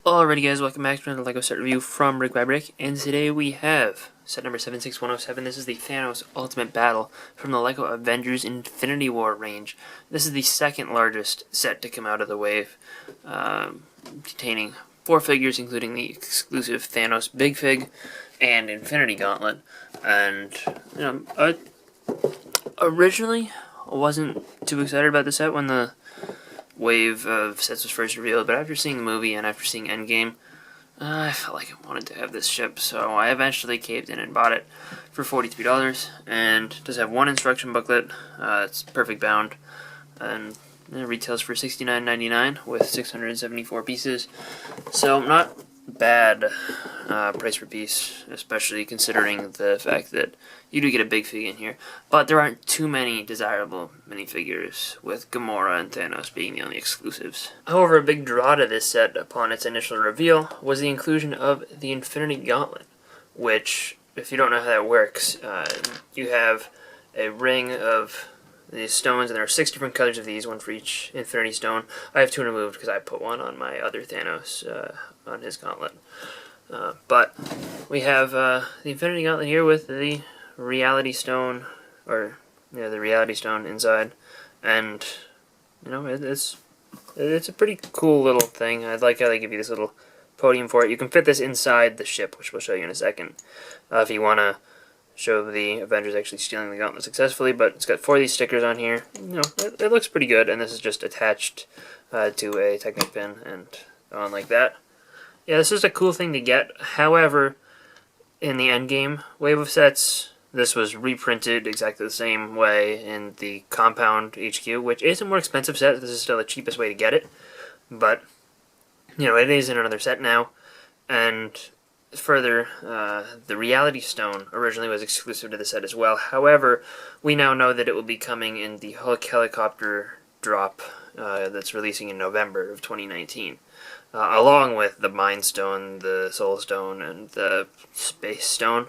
Alrighty guys, welcome back to another LEGO set review from BrickByBrick, and today we have set number 76107. This is the Thanos Ultimate Battle from the LEGO Avengers Infinity War range. This is the second largest set to come out of the wave, containing 4 figures, including the exclusive Thanos Big Fig and Infinity Gauntlet. And, originally I wasn't too excited about the set when the wave of sets was first revealed, but after seeing the movie and after seeing Endgame, I felt like I wanted to have this ship, so I eventually caved in and bought it for $43, and it does have one instruction booklet. It's perfect bound, and it retails for $69.99 with 674 pieces, so not bad price per piece, especially considering the fact that you do get a big fig in here, but there aren't too many desirable minifigures, with Gamora and Thanos being the only exclusives. However, a big draw to this set upon its initial reveal was the inclusion of the Infinity Gauntlet, which, if you don't know how that works, you have a ring of these stones, and there are 6 different colors of these, one for each Infinity Stone. I have 2 removed because I put one on my other Thanos, on his gauntlet. But we have the Infinity Gauntlet here with the Reality Stone, or the Reality Stone inside, and it's a pretty cool little thing. I like how they give you this little podium for it. You can fit this inside the ship, which we'll show you in a second, if you want to show the Avengers actually stealing the gauntlet successfully. But it's got 4 of these stickers on here. It looks pretty good, and this is just attached to a Technic pin and on like that. Yeah, this is a cool thing to get. However, in the Endgame wave of sets, this was reprinted exactly the same way in the Compound HQ, which is a more expensive set. This is still the cheapest way to get it, but it is in another set now. And further, the Reality Stone originally was exclusive to the set as well. However, we now know that it will be coming in the Hulk helicopter drop that's releasing in November of 2019, along with the Mind Stone, the Soul Stone, and the Space Stone.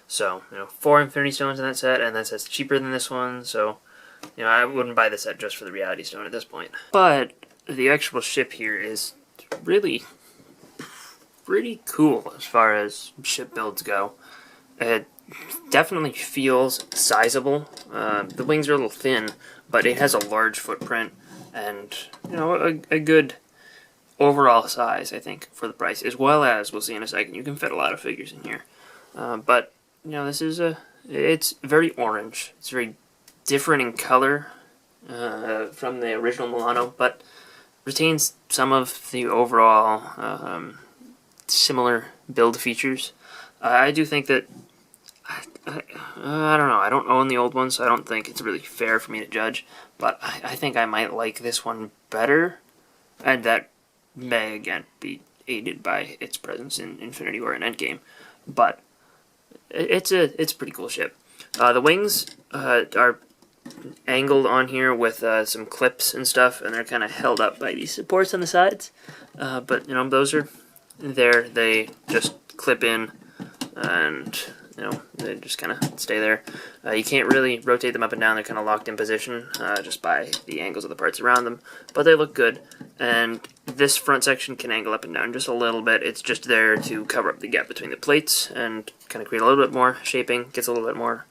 So, 4 Infinity Stones in that set, and that set's cheaper than this one, so, I wouldn't buy the set just for the Reality Stone at this point. But the actual ship here is really pretty cool as far as ship builds go. It definitely feels sizable. The wings are a little thin, but it has a large footprint, and, a good overall size, I think, for the price, as well as, we'll see in a second, you can fit a lot of figures in here. But this is it's very orange. It's very different in color from the original Milano, but retains some of the overall similar build features. I do think that, I don't know, I don't own the old one, so I don't think it's really fair for me to judge, but I think I might like this one better, and that may again be aided by its presence in Infinity War and Endgame, but it's a pretty cool ship. The wings are angled on here with some clips and stuff, and they're kind of held up by these supports on the sides. But those are there. They just clip in, and they just kind of stay there. You can't really rotate them up and down. They're kind of locked in position just by the angles of the parts around them, but they look good. And this front section can angle up and down just a little bit. It's just there to cover up the gap between the plates and kind of create a little bit more shaping. Gets a little bit more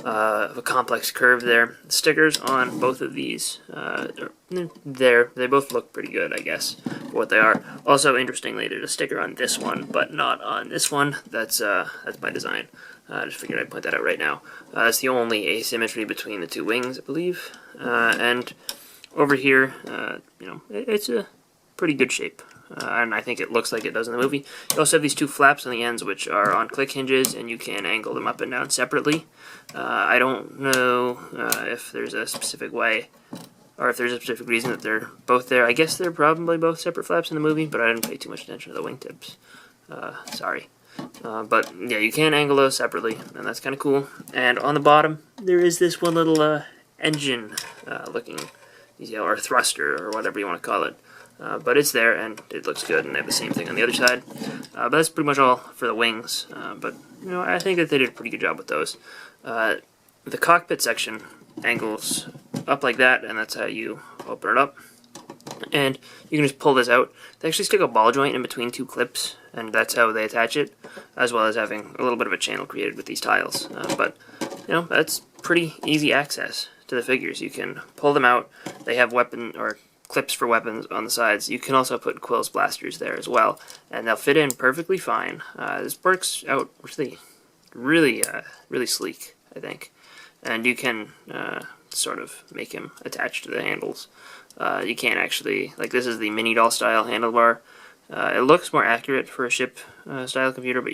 of a complex curve there. The stickers on both of these, they both look pretty good, I guess, for what they are. Also, interestingly, there's a sticker on this one, but not on this one. That's by design. I just figured I'd point that out right now. That's the only asymmetry between the 2 wings, I believe. And over here, it's a pretty good shape, and I think it looks like it does in the movie. You also have these 2 flaps on the ends, which are on click hinges, and you can angle them up and down separately. I don't know if there's a specific way, or if there's a specific reason that they're both there. I guess they're probably both separate flaps in the movie, but I didn't pay too much attention to the wingtips. Sorry. But yeah, you can angle those separately, and that's kind of cool. And on the bottom, there is this one little engine looking, or thruster, or whatever you want to call it. But it's there, and it looks good, and they have the same thing on the other side. But that's pretty much all for the wings. But I think that they did a pretty good job with those. The cockpit section angles up like that, and that's how you open it up. And you can just pull this out. They actually stick a ball joint in between two clips, and that's how they attach it, as well as having a little bit of a channel created with these tiles. But, you know, that's pretty easy access to the figures. You can pull them out. They have weapon or clips for weapons on the sides. You can also put Quill's blasters there as well, and they'll fit in perfectly fine. This works out really sleek, I think. And you can sort of make him attached to the handles. You can't actually, like, this is the mini doll style handlebar. It looks more accurate for a ship style computer, but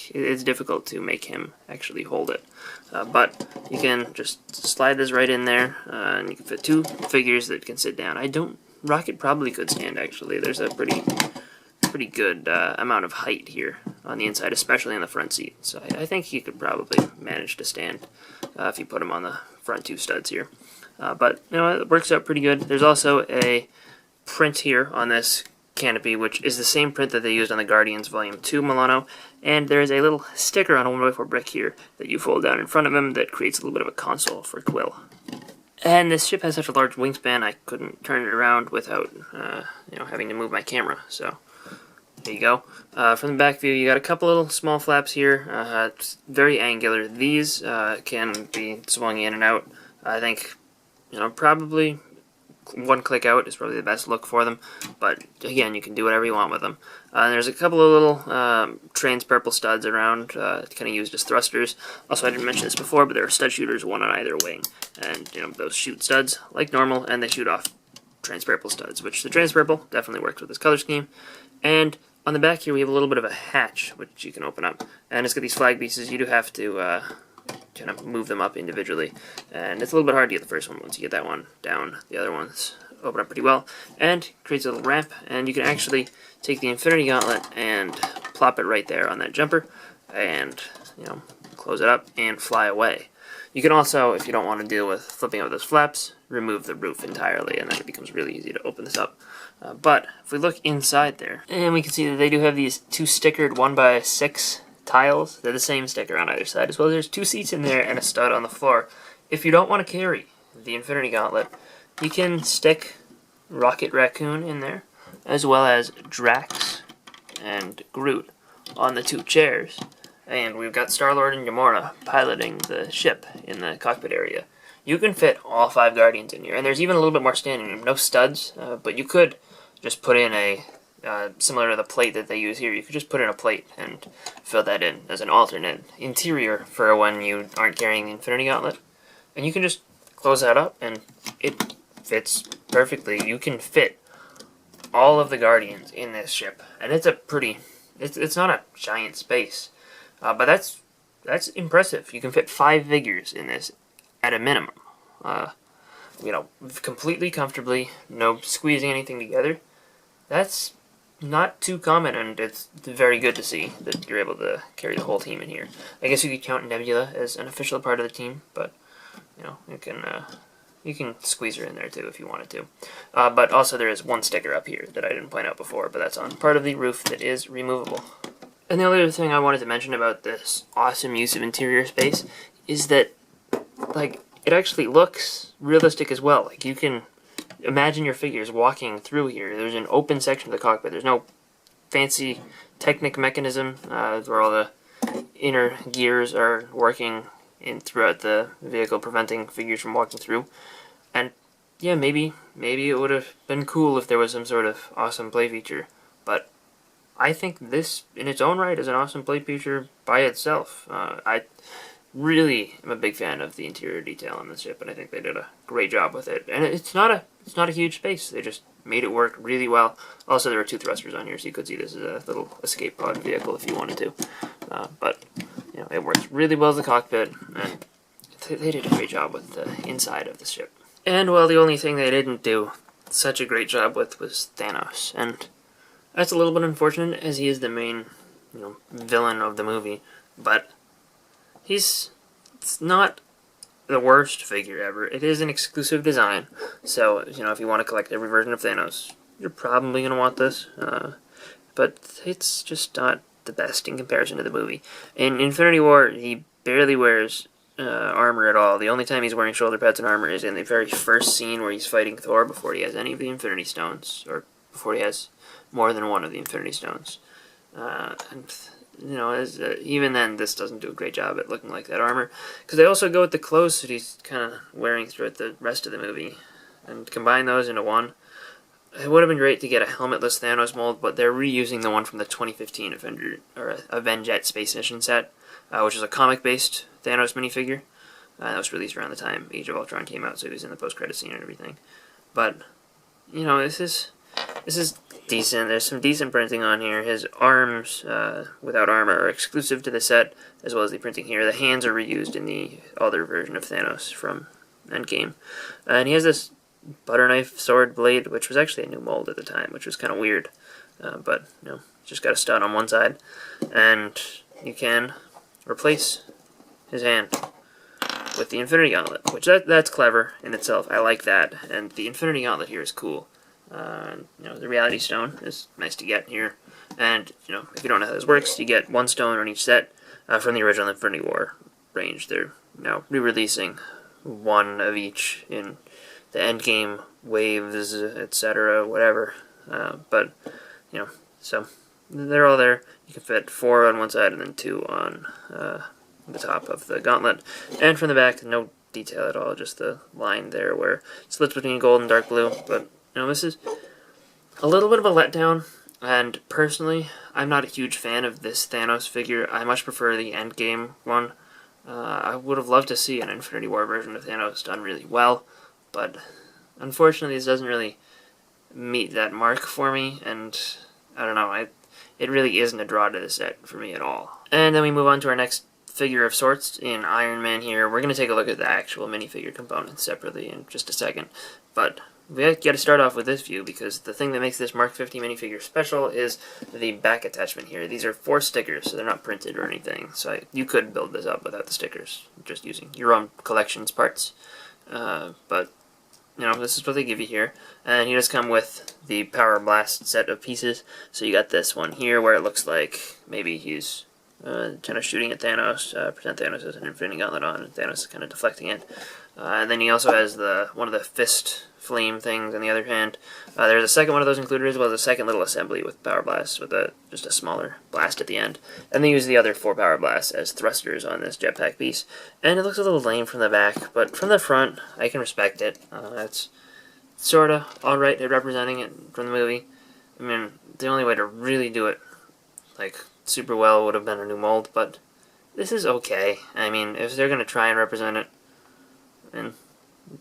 it's difficult to make him actually hold it. But you can just slide this right in there, and you can fit two figures that can sit down. Rocket probably could stand, actually. There's a pretty good amount of height here on the inside, especially in the front seat. So I think he could probably manage to stand if you put him on the front two studs here. But, you know, it works out pretty good. There's also a print here on this canopy, which is the same print that they used on the Guardians Volume 2 Milano, and there's a little sticker on a 1x4 brick here that you fold down in front of him that creates a little bit of a console for Quill. And this ship has such a large wingspan, I couldn't turn it around without having to move my camera, so there you go. From the back view, you got a couple little small flaps here. It's very angular. These can be swung in and out. I think, probably one click out is probably the best look for them, but again, you can do whatever you want with them. And there's a couple of little trans purple studs around, kind of used as thrusters. Also, I didn't mention this before, but there are stud shooters, one on either wing, and those shoot studs like normal, and they shoot off trans purple studs, which the trans purple definitely works with this color scheme. And on the back here, we have a little bit of a hatch, which you can open up, and it's got these flag pieces. You do have to kind of move them up individually, and it's a little bit hard to get the first one. Once you get that one down, the other ones open up pretty well, and creates a little ramp, and you can actually take the Infinity Gauntlet and plop it right there on that jumper, and close it up and fly away. You can also, if you don't want to deal with flipping out those flaps, remove the roof entirely, and then it becomes really easy to open this up. But if we look inside there, and we can see that they do have these two stickered 1x6 tiles. They're the same sticker on either side, as well as there's two seats in there and a stud on the floor. If you don't want to carry the Infinity Gauntlet, you can stick Rocket Raccoon in there, as well as Drax and Groot on the two chairs. And we've got Star-Lord and Gamora piloting the ship in the cockpit area. You can fit all 5 Guardians in here, and there's even a little bit more standing room. No studs, but you could just put in a, similar to the plate that they use here, you could just put in a plate and fill that in as an alternate interior for when you aren't carrying the Infinity Gauntlet. And you can just close that up, and it fits perfectly. You can fit all of the Guardians in this ship, and it's a pretty, it's not a giant space, but that's impressive. You can fit 5 figures in this at a minimum. Completely comfortably, no squeezing anything together. That's not too common, and it's very good to see that you're able to carry the whole team in here. I guess you could count Nebula as an official part of the team, but you can squeeze her in there too if you wanted to. But also there is one sticker up here that I didn't point out before, but that's on part of the roof that is removable. And the other thing I wanted to mention about this awesome use of interior space is that, it actually looks realistic as well. You can imagine your figures walking through here. There's an open section of the cockpit. There's no fancy Technic mechanism where all the inner gears are working throughout the vehicle, preventing figures from walking through. And yeah, maybe it would have been cool if there was some sort of awesome play feature, but I think this in its own right is an awesome play feature by itself. I really am a big fan of the interior detail on this ship, and I think they did a great job with it. And it's not a huge space. They just made it work really well. Also, there are 2 thrusters on here, so you could see this as a little escape pod vehicle if you wanted to. But it works really well as a cockpit, and they did a great job with the inside of the ship. And well, the only thing they didn't do such a great job with was Thanos, and that's a little bit unfortunate, as he is the main villain of the movie. But it's not the worst figure ever. It is an exclusive design, so if you want to collect every version of Thanos, you're probably going to want this. But it's just not the best in comparison to the movie. In Infinity War, he barely wears armor at all. The only time he's wearing shoulder pads and armor is in the very first scene where he's fighting Thor before he has any of the Infinity Stones, or before he has more than one of the Infinity Stones. And you know, even then, this doesn't do a great job at looking like that armor, because they also go with the clothes that he's kind of wearing throughout the rest of the movie, and combine those into one. It would have been great to get a helmetless Thanos mold, but they're reusing the one from the 2015 Avengers Space Mission set, which is a comic-based Thanos minifigure. That was released around the time Age of Ultron came out, so he was in the post-credit scene and everything. But you know, this is decent. There's some decent printing on here. His arms, without armor, are exclusive to the set, as well as the printing here. The hands are reused in the other version of Thanos from Endgame. And he has this butter knife sword blade, which was actually a new mold at the time, which was kind of weird. But, you know, just got a stud on one side. And you can replace his hand with the Infinity Gauntlet, which that's clever in itself. I like that. And the Infinity Gauntlet here is cool. You know, the Reality Stone is nice to get here, and you know, if you don't know how this works, you get one stone on each set from the original Infinity War range. They're now re-releasing one of each in the Endgame waves, etc., whatever. But you know, so they're all there. You can fit 4 on one side and then 2 on the top of the gauntlet, and from the back, no detail at all, just the line there where it splits between gold and dark blue. But you know, this is a little bit of a letdown, and personally, I'm not a huge fan of this Thanos figure. I much prefer the Endgame one. I would have loved to see an Infinity War version of Thanos done really well, but unfortunately, this doesn't really meet that mark for me, and I don't know, it really isn't a draw to the set for me at all. And then we move on to our next figure of sorts in Iron Man here. We're going to take a look at the actual minifigure components separately in just a second, but we got to start off with this view, because the thing that makes this Mark 50 minifigure special is the back attachment here. These are 4 stickers, so they're not printed or anything. So you could build this up without the stickers, just using your own collections parts. But, you know, this is what they give you here. And he does come with the Power Blast set of pieces. So you got this one here where it looks like maybe he's kind of shooting at Thanos. Pretend Thanos has an Infinity Gauntlet on, and Thanos is kind of deflecting it. And then he also has one of the fist flame things on the other hand. There's a second one of those included, as well as a second little assembly with Power Blasts, with just a smaller blast at the end. And they use the other 4 Power Blasts as thrusters on this jetpack piece. And it looks a little lame from the back, but from the front, I can respect it. It's sort of alright at representing it from the movie. I mean, the only way to really do it, like, super well would have been a new mold, but this is okay. I mean, if they're going to try and represent it, and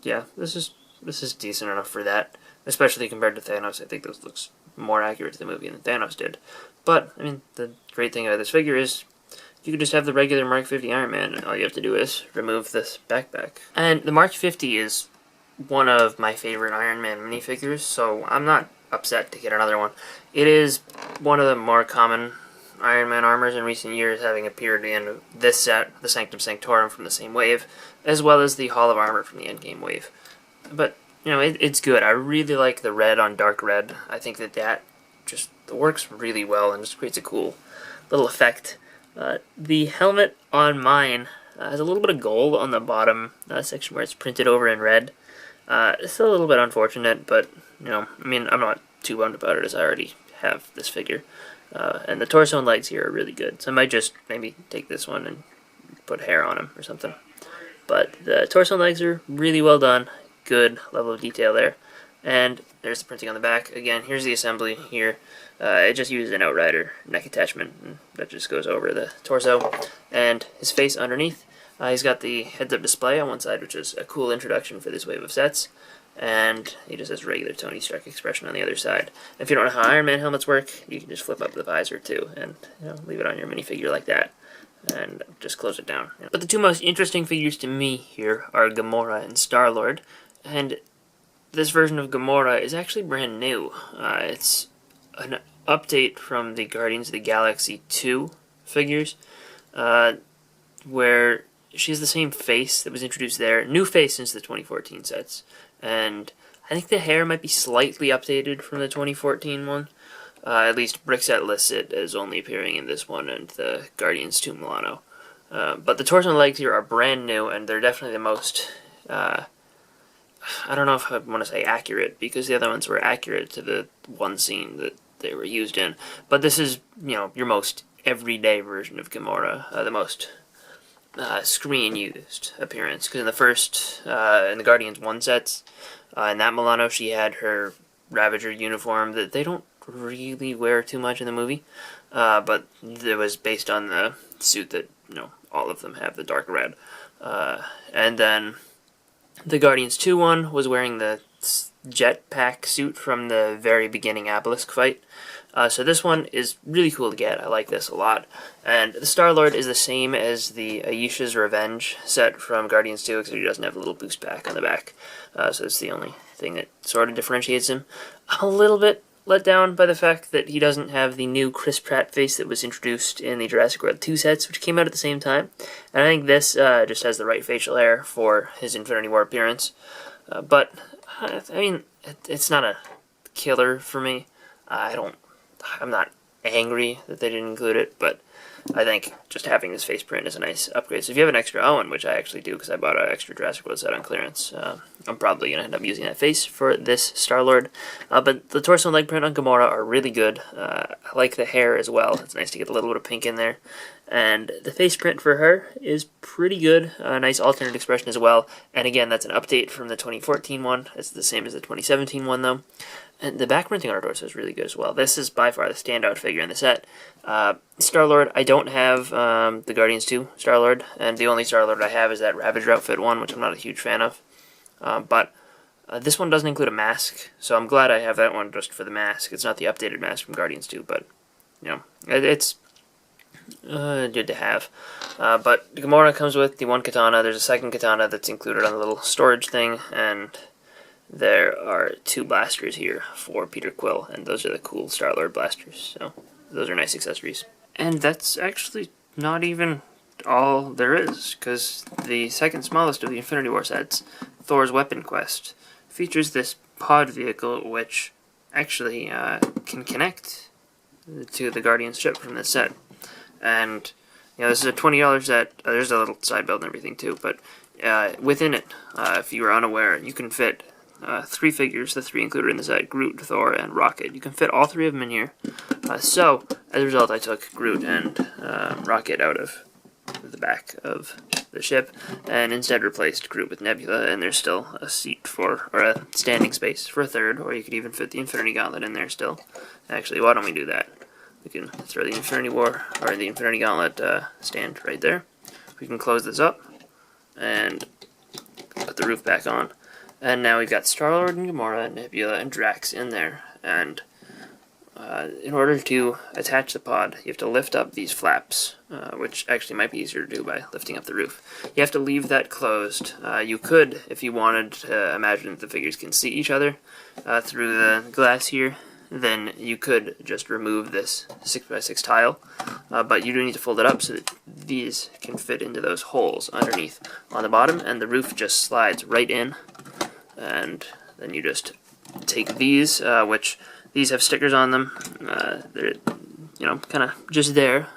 yeah, this is decent enough for that, especially compared to Thanos. I think this looks more accurate to the movie than Thanos did. But, I mean, the great thing about this figure is you can just have the regular Mark 50 Iron Man, and all you have to do is remove this backpack. And the Mark 50 is one of my favorite Iron Man minifigures, so I'm not upset to get another one. It is one of the more common Iron Man armors in recent years, having appeared in this set, the Sanctum Sanctorum from the same wave, as well as the Hall of Armor from the Endgame wave. But, you know, it's good. I really like the red on dark red. I think that just works really well and just creates a cool little effect. The helmet on mine has a little bit of gold on the bottom section where it's printed over in red. It's a little bit unfortunate, but, you know, I mean, I'm not too bummed about it, as I already have this figure. And the torso and legs here are really good, so I might just maybe take this one and put hair on him or something. But the torso and legs are really well done, good level of detail there. And there's the printing on the back. Again, here's the assembly here. I just used an Outrider neck attachment, and that just goes over the torso. And his face underneath, he's got the heads-up display on one side, which is a cool introduction for this wave of sets. And he just has regular Tony Stark expression on the other side. If you don't know how Iron Man helmets work, you can just flip up the visor too, and leave it on your minifigure like that, and just close it down. But the two most interesting figures to me here are Gamora and Star-Lord, and this version of Gamora is actually brand new. It's an update from the Guardians of the Galaxy 2 figures, where she has the same face that was introduced there, new face since the 2014 sets. And I think the hair might be slightly updated from the 2014 one. At least Brickset lists it as only appearing in this one and the Guardians 2 Milano. But the torso and legs here are brand new, and they're definitely the most, I don't know if I want to say accurate, because the other ones were accurate to the one scene that they were used in. But this is, your most everyday version of Gamora, the most screen-used appearance. Because in the first, in the Guardians 1 sets, in that Milano, she had her Ravager uniform that they don't really wear too much in the movie. But it was based on the suit that, all of them have, the dark red. And then the Guardians 2 one was wearing the jetpack suit from the very beginning Obelisk fight. So this one is really cool to get. I like this a lot. And the Star-Lord is the same as the Aisha's Revenge set from Guardians 2, except he doesn't have a little boost pack on the back. So it's the only thing that sort of differentiates him. I'm a little bit let down by the fact that he doesn't have the new Chris Pratt face that was introduced in the Jurassic World 2 sets, which came out at the same time. And I think this just has the right facial hair for his Infinity War appearance. But, I mean, it's not a killer for me. I'm not angry that they didn't include it, but I think just having this face print is a nice upgrade. So if you have an extra Owen, which I actually do because I bought an extra Jurassic World set on clearance, I'm probably going to end up using that face for this Star-Lord. But the torso and leg print on Gamora are really good. I like the hair as well. It's nice to get a little bit of pink in there. And the face print for her is pretty good. A nice alternate expression as well. And again, that's an update from the 2014 one. It's the same as the 2017 one, though. And the back printing on her torso is really good as well. This is by far the standout figure in the set. Star-Lord, I don't have the Guardians 2 Star-Lord, and the only Star-Lord I have is that Ravager outfit one, which I'm not a huge fan of. But this one doesn't include a mask, so I'm glad I have that one just for the mask. It's not the updated mask from Guardians 2, but, it's good to have. But Gamora comes with the one katana. There's a second katana that's included on the little storage thing, and there are 2 blasters here for Peter Quill, and those are the cool Star-Lord blasters, so those are nice accessories. And that's actually not even all there is, because the second smallest of the Infinity War sets, Thor's Weapon Quest, features this pod vehicle which actually can connect to the Guardian's ship from this set. And, this is a $20 set. There's a little side build and everything too, but within it, if you were unaware, you can fit 3 figures, the 3 included in the set: Groot, Thor, and Rocket. You can fit all 3 of them in here. So, as a result, I took Groot and Rocket out of the back of the ship, and instead replaced Groot with Nebula, and there's still a seat or a standing space for a third, or you could even fit the Infinity Gauntlet in there still. Actually, why don't we do that? We can throw the Infinity Gauntlet stand right there. We can close this up, and put the roof back on. And now we've got Star-Lord and Gamora, Nebula, and Drax in there. And in order to attach the pod, you have to lift up these flaps, which actually might be easier to do by lifting up the roof. You have to leave that closed. You could, if you wanted to imagine that the figures can see each other through the glass here, then you could just remove this 6x6 tile. But you do need to fold it up so that these can fit into those holes underneath on the bottom, and the roof just slides right in. And then you just take these, which these have stickers on them. They're, kind of just there,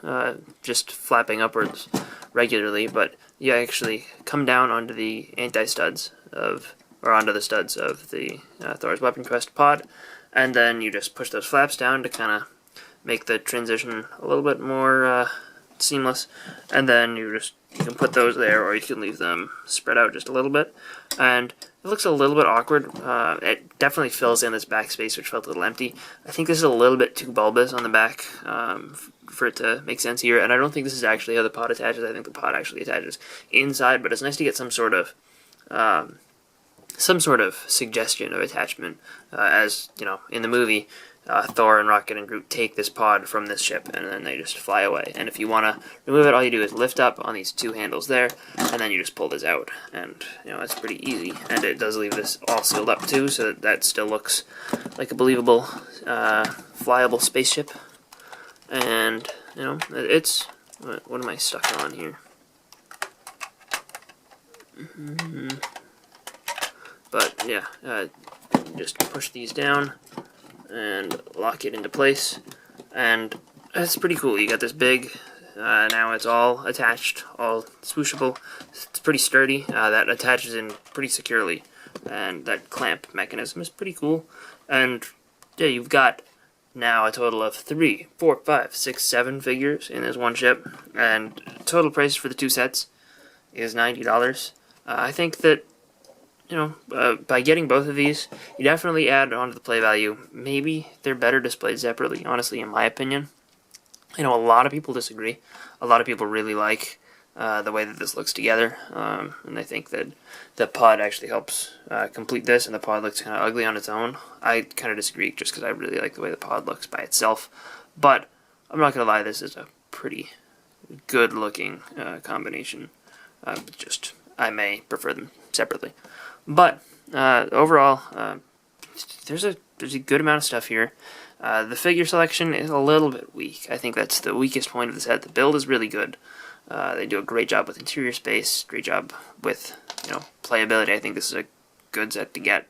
just flapping upwards regularly. But you actually come down onto the anti-studs onto the studs of the Thor's Weapon Quest pod, and then you just push those flaps down to kind of make the transition a little bit more seamless. And then you can put those there, or you can leave them spread out just a little bit. And it looks a little bit awkward. It definitely fills in this back space, which felt a little empty. I think this is a little bit too bulbous on the back for it to make sense here, and I don't think this is actually how the pod attaches. I think the pod actually attaches inside, but it's nice to get some sort of suggestion of attachment. As, in the movie, Thor and Rocket and Groot take this pod from this ship, and then they just fly away. And if you want to remove it, all you do is lift up on these 2 handles there, and then you just pull this out. And, it's pretty easy. And it does leave this all sealed up, too, so that still looks like a believable, flyable spaceship. And, it's... What am I stuck on here? But, yeah, just push these down and lock it into place, and that's pretty cool. You got this big Now it's all attached, all swooshable. It's pretty sturdy. That attaches in pretty securely, and that clamp mechanism is pretty cool. And yeah, you've got now a total of 3, 4, 5, 6, 7 figures in this one ship, and total price for the 2 sets is $90. I think that, by getting both of these, you definitely add on to the play value. Maybe they're better displayed separately, honestly, in my opinion. I know a lot of people disagree. A lot of people really like the way that this looks together, and I think that the pod actually helps complete this, and the pod looks kind of ugly on its own. I kind of disagree just because I really like the way the pod looks by itself, but I'm not going to lie, this is a pretty good looking combination. Just I may prefer them separately. But overall, there's a good amount of stuff here. The figure selection is a little bit weak. I think that's the weakest point of the set. The build is really good. They do a great job with interior space, great job with playability. I think this is a good set to get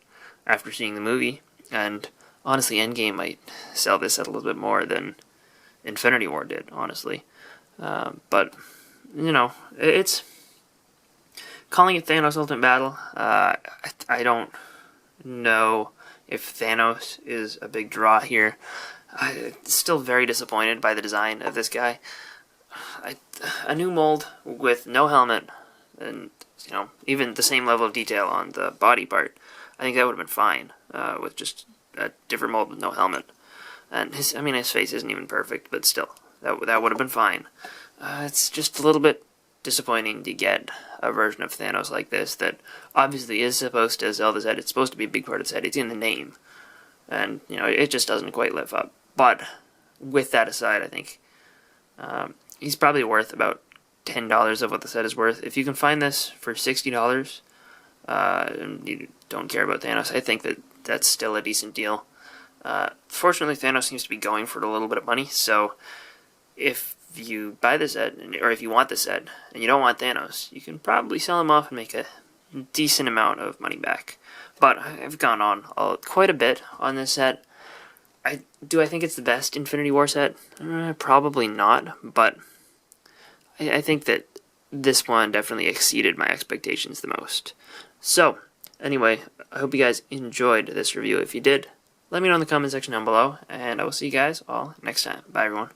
after seeing the movie. And honestly, Endgame might sell this set a little bit more than Infinity War did, honestly. But it's calling it Thanos Ultimate Battle. I don't know if Thanos is a big draw here. I'm still very disappointed by the design of this guy. A new mold with no helmet, and even the same level of detail on the body part, I think that would have been fine with just a different mold with no helmet. And his face isn't even perfect, but still, that would have been fine. It's just a little bit disappointing to get a version of Thanos like this that obviously is supposed to sell the set. It's supposed to be a big part of the set. It's in the name, and it just doesn't quite live up. But with that aside, I think he's probably worth about $10 of what the set is worth. If you can find this for $60 and you don't care about Thanos, I think that that's still a decent deal. Fortunately, Thanos seems to be going for a little bit of money, so if you buy the set, or if you want the set, and you don't want Thanos, you can probably sell him off and make a decent amount of money back. But I've gone on quite a bit on this set. Do I think it's the best Infinity War set? Probably not, but I think that this one definitely exceeded my expectations the most. So, anyway, I hope you guys enjoyed this review. If you did, let me know in the comment section down below, and I will see you guys all next time. Bye, everyone.